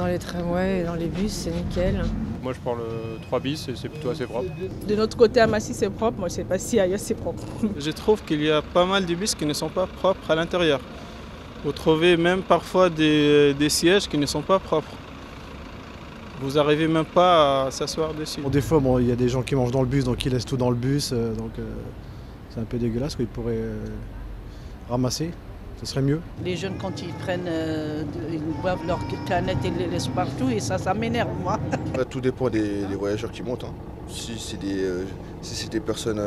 Dans les tramways et dans les bus, c'est nickel. Moi je prends le 3 bis et c'est plutôt assez propre. De notre côté à Massy c'est propre, moi je sais pas si ailleurs c'est propre. Je trouve qu'il y a pas mal de bus qui ne sont pas propres à l'intérieur. Vous trouvez même parfois des sièges qui ne sont pas propres. Vous n'arrivez même pas à s'asseoir dessus. Bon, des fois, il y a des gens qui mangent dans le bus, donc ils laissent tout dans le bus. C'est un peu dégueulasse, ils pourraient ramasser. Ce serait mieux. Les jeunes, quand ils prennent, ils boivent leur canette et les laissent partout, et ça m'énerve, moi. Tout dépend des voyageurs qui montent. Si c'est des personnes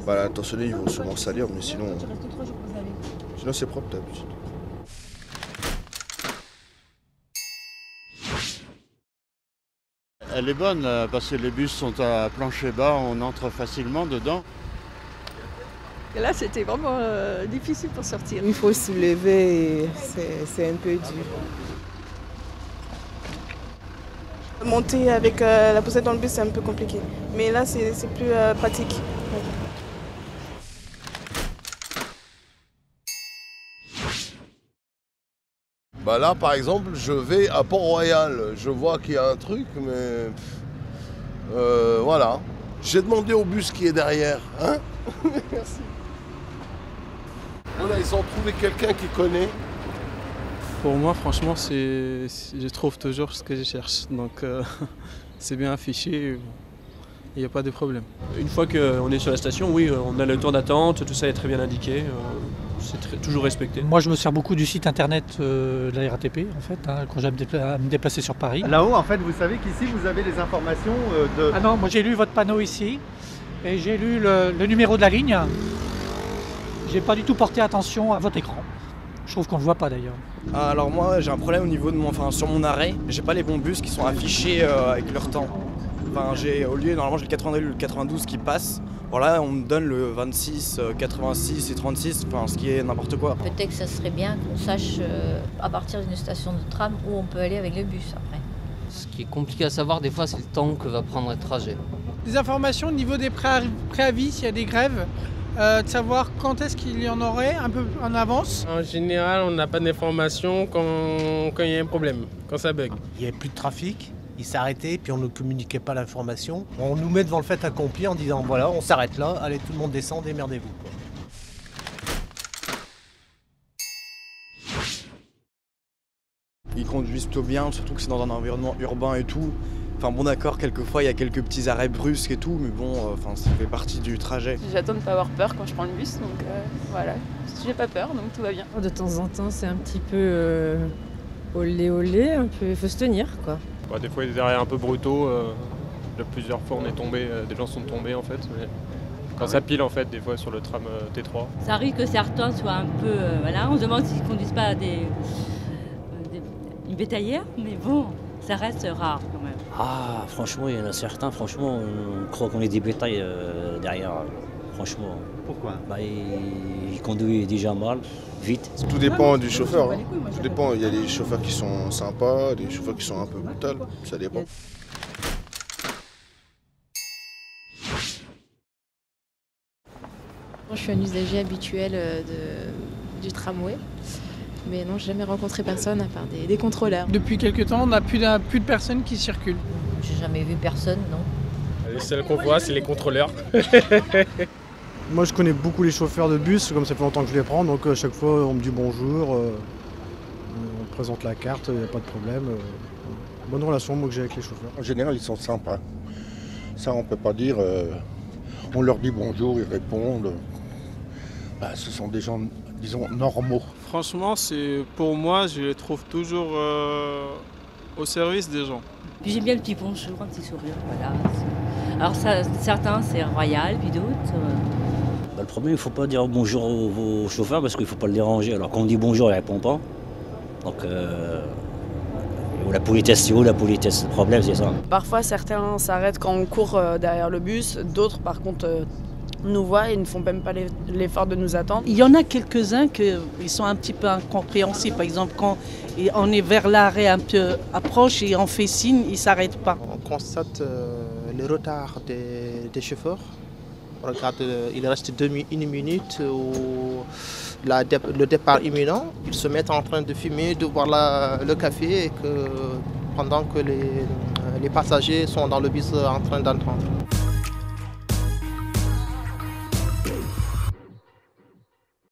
mal intentionnées, ils vont souvent salir, mais sinon c'est propre d'habitude. Elle est bonne parce que les bus sont à plancher bas, on entre facilement dedans. Et là c'était vraiment difficile pour sortir. Il faut se lever et c'est un peu dur. Monter avec la poussette dans le bus c'est un peu compliqué, mais là c'est plus pratique. Bah là, par exemple, je vais à Port-Royal. Je vois qu'il y a un truc, mais voilà. J'ai demandé au bus qui est derrière. Hein. Merci. Voilà, ils ont trouvé quelqu'un qui connaît. Pour moi, franchement, je trouve toujours ce que je cherche. Donc, c'est bien affiché, il n'y a pas de problème. Une fois qu'on est sur la station, oui, on a le temps d'attente, tout ça est très bien indiqué. C'est toujours respecté. Moi, je me sers beaucoup du site internet de la RATP, en fait, quand j'ai à me déplacer sur Paris. Là-haut, en fait, vous savez qu'ici, vous avez les informations de... Ah non, moi j'ai lu votre panneau ici, et j'ai lu le numéro de la ligne. J'ai pas du tout porté attention à votre écran. Je trouve qu'on ne le voit pas d'ailleurs. Alors moi, j'ai un problème au niveau de sur mon arrêt. J'ai pas les bons bus qui sont affichés avec leur temps. Normalement j'ai le 82 et le 92 qui passent. Voilà, on me donne le 26, 86 et 36, ce qui est n'importe quoi. Peut-être que ça serait bien qu'on sache à partir d'une station de tram où on peut aller avec le bus après. Ce qui est compliqué à savoir des fois, c'est le temps que va prendre le trajet. Des informations au niveau des préavis, s'il y a des grèves, de savoir quand est-ce qu'il y en aurait un peu en avance. En général, on n'a pas d'informations quand il y a un problème, quand ça bug. Il n'y avait plus de trafic. Ils s'arrêtaient, puis on ne communiquait pas l'information. On nous met devant le fait accompli en disant voilà, on s'arrête là, allez tout le monde descend, démerdez-vous. Ils conduisent plutôt bien, surtout que c'est dans un environnement urbain et tout. Enfin bon d'accord, quelquefois il y a quelques petits arrêts brusques et tout, mais bon, ça fait partie du trajet. J'attends de ne pas avoir peur quand je prends le bus, donc voilà. J'ai pas peur, donc tout va bien. De temps en temps, c'est un petit peu olé, un peu, il faut se tenir quoi. Des fois il y a des arrêts un peu brutaux, plusieurs fois on est tombé, des gens sont tombés en fait. Mais quand ça pile en fait, des fois sur le tram T3. Ça arrive que certains soient un peu, on se demande s'ils ne conduisent pas une bétaillère, mais bon, ça reste rare quand même. Ah franchement, il y en a certains, franchement, on croit qu'on est des bétails derrière, franchement. Pourquoi? Ils conduisent déjà mal, vite. Tout dépend du chauffeur. Tout dépend, il y a des chauffeurs qui sont sympas, des chauffeurs qui sont un peu brutaux, ça dépend. Je suis un usager habituel du tramway, mais non, j'ai jamais rencontré personne à part des contrôleurs. Depuis quelques temps, on n'a plus de personnes qui circulent. J'ai jamais vu personne, non. Les seuls qu'on voit, c'est les contrôleurs. Moi, je connais beaucoup les chauffeurs de bus, comme ça fait longtemps que je les prends, donc à chaque fois, on me dit bonjour, on me présente la carte, il n'y a pas de problème. Bonne relation, moi, que j'ai avec les chauffeurs. En général, ils sont sympas. Ça, on ne peut pas dire. On leur dit bonjour, ils répondent. Ce sont des gens, disons, normaux. Franchement, pour moi, je les trouve toujours au service des gens. Puis j'aime bien le petit bonjour, un petit sourire, voilà. Alors certains, c'est royal, puis d'autres... Le problème, il ne faut pas dire bonjour aux chauffeurs parce qu'il ne faut pas le déranger. Alors quand on dit bonjour, il ne répond pas. Donc, la politesse, le problème, c'est ça. Parfois, certains s'arrêtent quand on court derrière le bus. D'autres, par contre, nous voient et ne font même pas l'effort de nous attendre. Il y en a quelques-uns qui sont un petit peu incompréhensifs. Par exemple, quand on est vers l'arrêt un peu approche et on fait signe, ils ne s'arrêtent pas. On constate le retard des chauffeurs. Regarde, il reste une minute où le départ imminent, ils se mettent en train de fumer, de boire le café et pendant que les passagers sont dans le bus en train d'entendre.